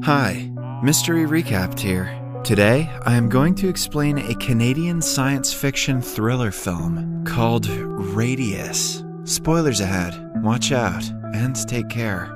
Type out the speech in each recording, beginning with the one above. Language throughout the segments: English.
Hi, Mystery Recapped here. Today, I am going to explain a Canadian science fiction thriller film called Radius. Spoilers ahead, watch out, and take care.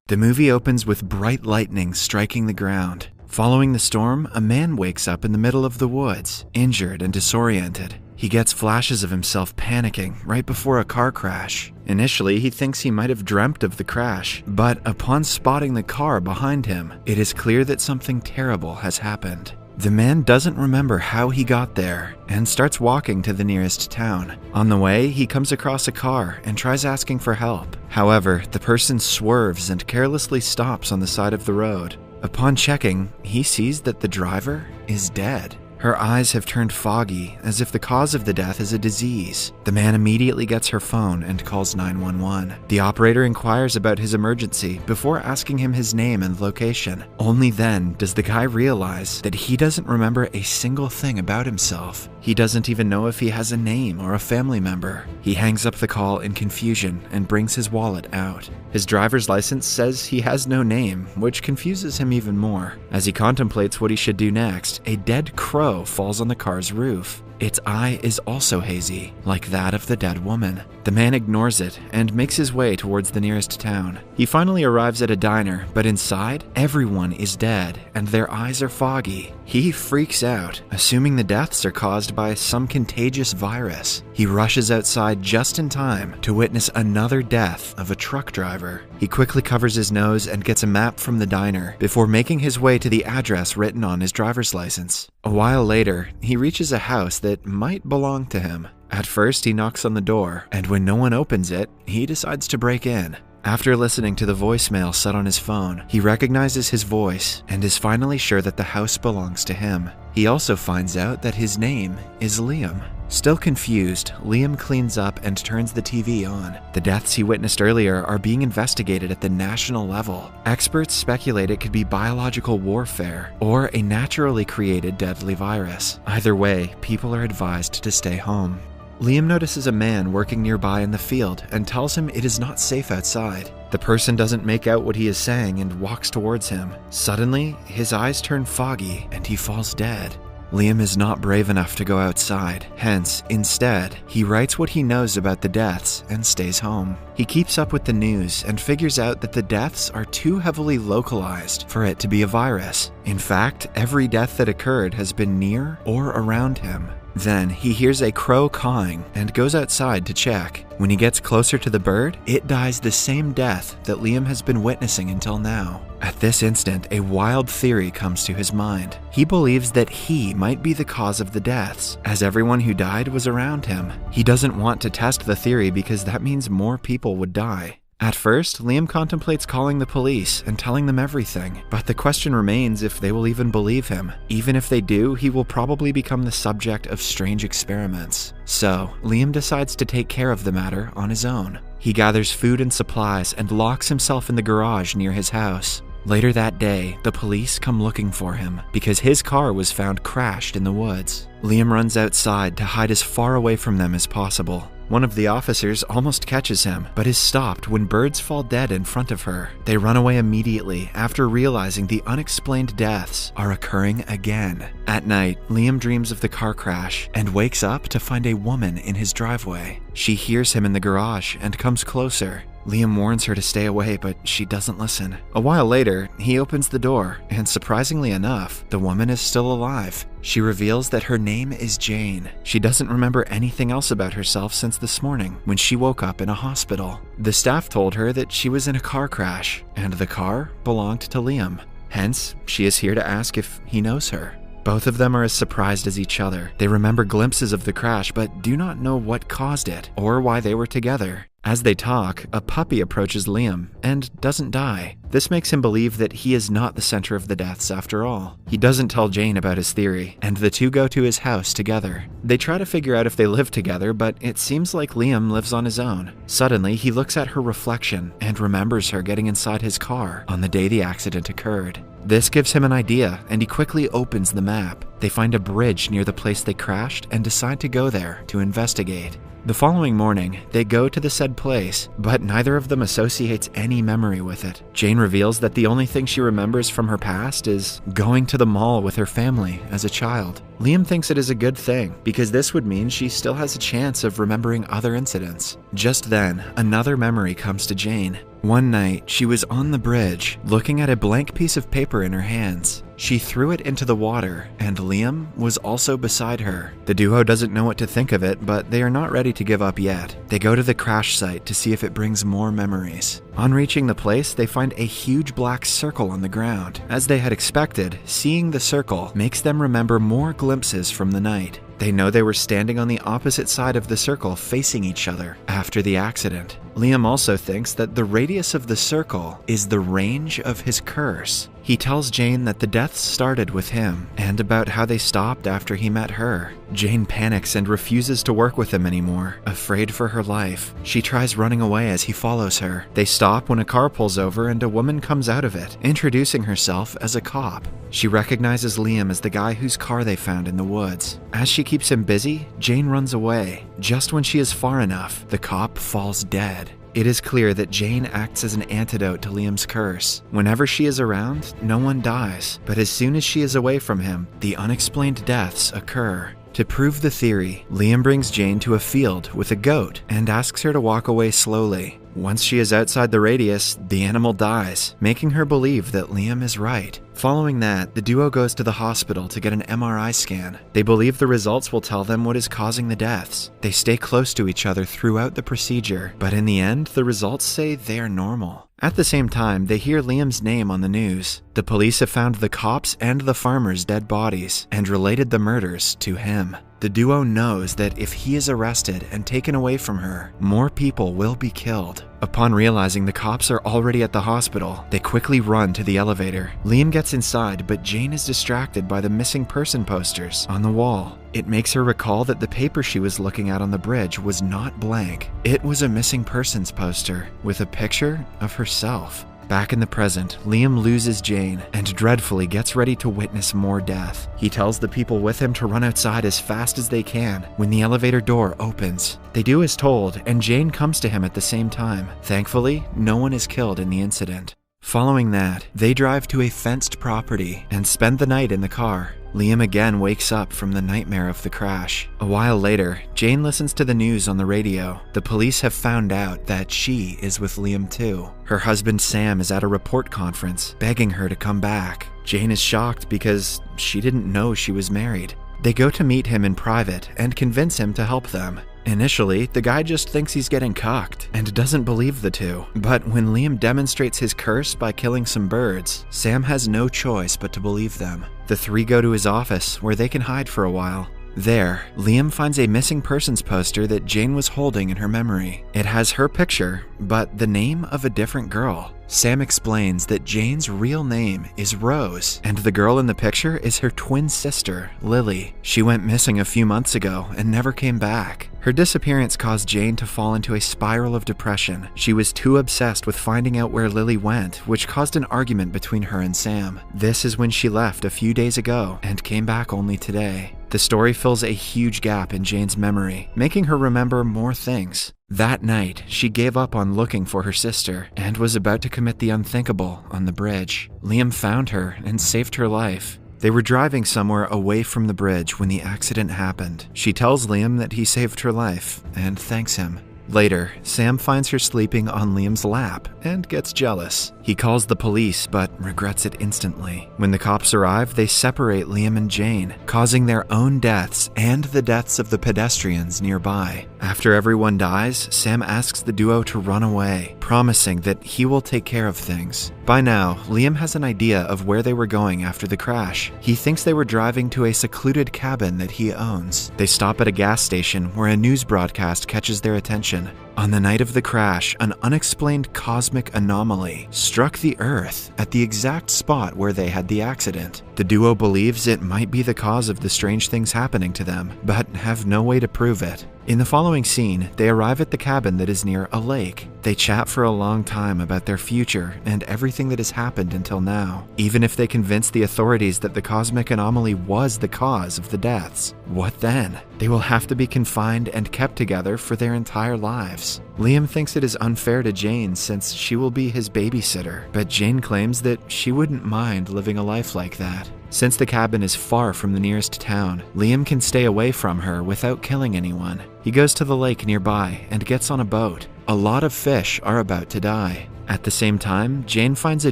The movie opens with bright lightning striking the ground. Following the storm, a man wakes up in the middle of the woods, injured and disoriented. He gets flashes of himself panicking right before a car crash. Initially, he thinks he might have dreamt of the crash, but upon spotting the car behind him, it is clear that something terrible has happened. The man doesn't remember how he got there and starts walking to the nearest town. On the way, he comes across a car and tries asking for help. However, the person swerves and carelessly stops on the side of the road. Upon checking, he sees that the driver is dead. Her eyes have turned foggy, as if the cause of the death is a disease. The man immediately gets her phone and calls 911. The operator inquires about his emergency before asking him his name and location. Only then does the guy realize that he doesn't remember a single thing about himself. He doesn't even know if he has a name or a family member. He hangs up the call in confusion and brings his wallet out. His driver's license says he has no name, which confuses him even more. As he contemplates what he should do next, a dead crow falls on the car's roof. Its eye is also hazy, like that of the dead woman. The man ignores it and makes his way towards the nearest town. He finally arrives at a diner, but inside, everyone is dead and their eyes are foggy. He freaks out, assuming the deaths are caused by some contagious virus. He rushes outside just in time to witness another death of a truck driver. He quickly covers his nose and gets a map from the diner before making his way to the address written on his driver's license. A while later, he reaches a house that might belong to him. At first, he knocks on the door, and when no one opens it, he decides to break in. After listening to the voicemail set on his phone, he recognizes his voice and is finally sure that the house belongs to him. He also finds out that his name is Liam. Still confused, Liam cleans up and turns the TV on. The deaths he witnessed earlier are being investigated at the national level. Experts speculate it could be biological warfare or a naturally created deadly virus. Either way, people are advised to stay home. Liam notices a man working nearby in the field and tells him it is not safe outside. The person doesn't make out what he is saying and walks towards him. Suddenly, his eyes turn foggy and he falls dead. Liam is not brave enough to go outside, hence, instead, he writes what he knows about the deaths and stays home. He keeps up with the news and figures out that the deaths are too heavily localized for it to be a virus. In fact, every death that occurred has been near or around him. Then he hears a crow cawing and goes outside to check. When he gets closer to the bird, it dies the same death that Liam has been witnessing until now. At this instant, a wild theory comes to his mind. He believes that he might be the cause of the deaths, as everyone who died was around him. He doesn't want to test the theory because that means more people would die. At first, Liam contemplates calling the police and telling them everything, but the question remains if they will even believe him. Even if they do, he will probably become the subject of strange experiments. So, Liam decides to take care of the matter on his own. He gathers food and supplies and locks himself in the garage near his house. Later that day, the police come looking for him because his car was found crashed in the woods. Liam runs outside to hide as far away from them as possible. One of the officers almost catches him, but is stopped when birds fall dead in front of her. They run away immediately after realizing the unexplained deaths are occurring again. At night, Liam dreams of the car crash and wakes up to find a woman in his driveway. She hears him in the garage and comes closer. Liam warns her to stay away, but she doesn't listen. A while later, he opens the door, and surprisingly enough, the woman is still alive. She reveals that her name is Jane. She doesn't remember anything else about herself since this morning, when she woke up in a hospital. The staff told her that she was in a car crash, and the car belonged to Liam. Hence, she is here to ask if he knows her. Both of them are as surprised as each other. They remember glimpses of the crash, but do not know what caused it, or why they were together. As they talk, a puppy approaches Liam and doesn't die. This makes him believe that he is not the center of the deaths after all. He doesn't tell Jane about his theory, and the two go to his house together. They try to figure out if they live together, but it seems like Liam lives on his own. Suddenly, he looks at her reflection and remembers her getting inside his car on the day the accident occurred. This gives him an idea, and he quickly opens the map. They find a bridge near the place they crashed and decide to go there to investigate. The following morning, they go to the said place, but neither of them associates any memory with it. Jane reveals that the only thing she remembers from her past is going to the mall with her family as a child. Liam thinks it is a good thing, because this would mean she still has a chance of remembering other incidents. Just then, another memory comes to Jane. One night, she was on the bridge, looking at a blank piece of paper in her hands. She threw it into the water, and Liam was also beside her. The duo doesn't know what to think of it, but they are not ready to give up yet. They go to the crash site to see if it brings more memories. On reaching the place, they find a huge black circle on the ground. As they had expected, seeing the circle makes them remember more glimpses from the night. They know they were standing on the opposite side of the circle facing each other after the accident. Liam also thinks that the radius of the circle is the range of his curse. He tells Jane that the deaths started with him and about how they stopped after he met her. Jane panics and refuses to work with him anymore, afraid for her life. She tries running away as he follows her. They stop when a car pulls over and a woman comes out of it, introducing herself as a cop. She recognizes Liam as the guy whose car they found in the woods. As she keeps him busy, Jane runs away. Just when she is far enough, the cop falls dead. It is clear that Jane acts as an antidote to Liam's curse. Whenever she is around, no one dies, but as soon as she is away from him, the unexplained deaths occur. To prove the theory, Liam brings Jane to a field with a goat and asks her to walk away slowly. Once she is outside the radius, the animal dies, making her believe that Liam is right. Following that, the duo goes to the hospital to get an MRI scan. They believe the results will tell them what is causing the deaths. They stay close to each other throughout the procedure, but in the end, the results say they are normal. At the same time, they hear Liam's name on the news. The police have found the cops and the farmers' dead bodies and related the murders to him. The duo knows that if he is arrested and taken away from her, more people will be killed. Upon realizing the cops are already at the hospital, they quickly run to the elevator. Liam gets inside, but Jane is distracted by the missing person posters on the wall. It makes her recall that the paper she was looking at on the bridge was not blank. It was a missing persons poster with a picture of herself. Back in the present, Liam loses Jane and dreadfully gets ready to witness more death. He tells the people with him to run outside as fast as they can when the elevator door opens. They do as told, and Jane comes to him at the same time. Thankfully, no one is killed in the incident. Following that, they drive to a fenced property and spend the night in the car. Liam again wakes up from the nightmare of the crash. A while later, Jane listens to the news on the radio. The police have found out that she is with Liam too. Her husband Sam is at a report conference, begging her to come back. Jane is shocked because she didn't know she was married. They go to meet him in private and convince him to help them. Initially, the guy just thinks he's getting cucked and doesn't believe the two. But when Liam demonstrates his curse by killing some birds, Sam has no choice but to believe them. The three go to his office where they can hide for a while. There, Liam finds a missing persons poster that Jane was holding in her memory. It has her picture, but the name of a different girl. Sam explains that Jane's real name is Rose, and the girl in the picture is her twin sister, Lily. She went missing a few months ago and never came back. Her disappearance caused Jane to fall into a spiral of depression. She was too obsessed with finding out where Lily went, which caused an argument between her and Sam. This is when she left a few days ago and came back only today. The story fills a huge gap in Jane's memory, making her remember more things. That night, she gave up on looking for her sister and was about to commit the unthinkable on the bridge. Liam found her and saved her life. They were driving somewhere away from the bridge when the accident happened. She tells Liam that he saved her life and thanks him. Later, Sam finds her sleeping on Liam's lap and gets jealous. He calls the police but regrets it instantly. When the cops arrive, they separate Liam and Jane, causing their own deaths and the deaths of the pedestrians nearby. After everyone dies, Sam asks the duo to run away, promising that he will take care of things. By now, Liam has an idea of where they were going after the crash. He thinks they were driving to a secluded cabin that he owns. They stop at a gas station where a news broadcast catches their attention. On the night of the crash, an unexplained cosmic anomaly struck the Earth at the exact spot where they had the accident. The duo believes it might be the cause of the strange things happening to them, but have no way to prove it. In the following scene, they arrive at the cabin that is near a lake. They chat for a long time about their future and everything that has happened until now. Even if they convince the authorities that the cosmic anomaly was the cause of the deaths, what then? They will have to be confined and kept together for their entire lives. Liam thinks it is unfair to Jane since she will be his babysitter, but Jane claims that she wouldn't mind living a life like that. Since the cabin is far from the nearest town, Liam can stay away from her without killing anyone. He goes to the lake nearby and gets on a boat. A lot of fish are about to die. At the same time, Jane finds a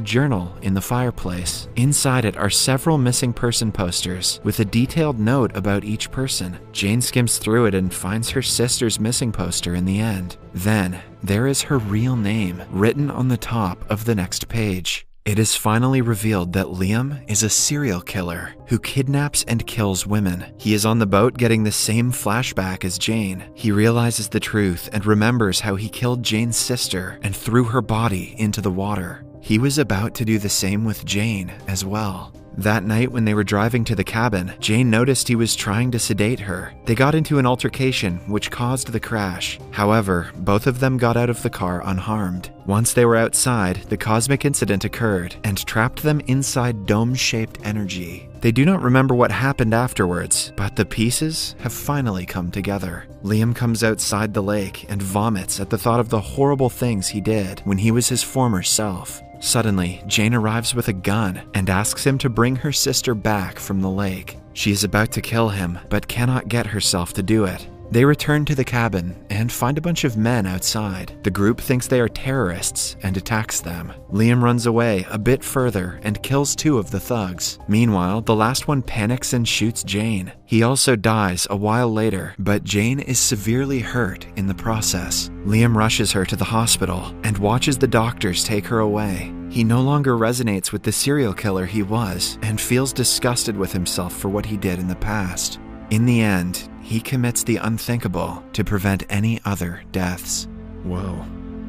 journal in the fireplace. Inside it are several missing person posters with a detailed note about each person. Jane skims through it and finds her sister's missing poster in the end. Then, there is her real name written on the top of the next page. It is finally revealed that Liam is a serial killer who kidnaps and kills women. He is on the boat getting the same flashback as Jane. He realizes the truth and remembers how he killed Jane's sister and threw her body into the water. He was about to do the same with Jane as well. That night when they were driving to the cabin, Jane noticed he was trying to sedate her. They got into an altercation which caused the crash. However, both of them got out of the car unharmed. Once they were outside, the cosmic incident occurred and trapped them inside dome-shaped energy. They do not remember what happened afterwards, but the pieces have finally come together. Liam comes outside the lake and vomits at the thought of the horrible things he did when he was his former self. Suddenly, Jane arrives with a gun and asks him to bring her sister back from the lake. She is about to kill him, but cannot get herself to do it. They return to the cabin and find a bunch of men outside. The group thinks they are terrorists and attacks them. Liam runs away a bit further and kills 2 of the thugs. Meanwhile, the last one panics and shoots Jane. He also dies a while later, but Jane is severely hurt in the process. Liam rushes her to the hospital and watches the doctors take her away. He no longer resonates with the serial killer he was and feels disgusted with himself for what he did in the past. In the end, he commits the unthinkable to prevent any other deaths. Whoa.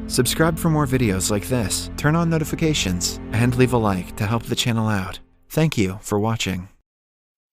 Subscribe for more videos like this, turn on notifications, and leave a like to help the channel out. Thank you for watching.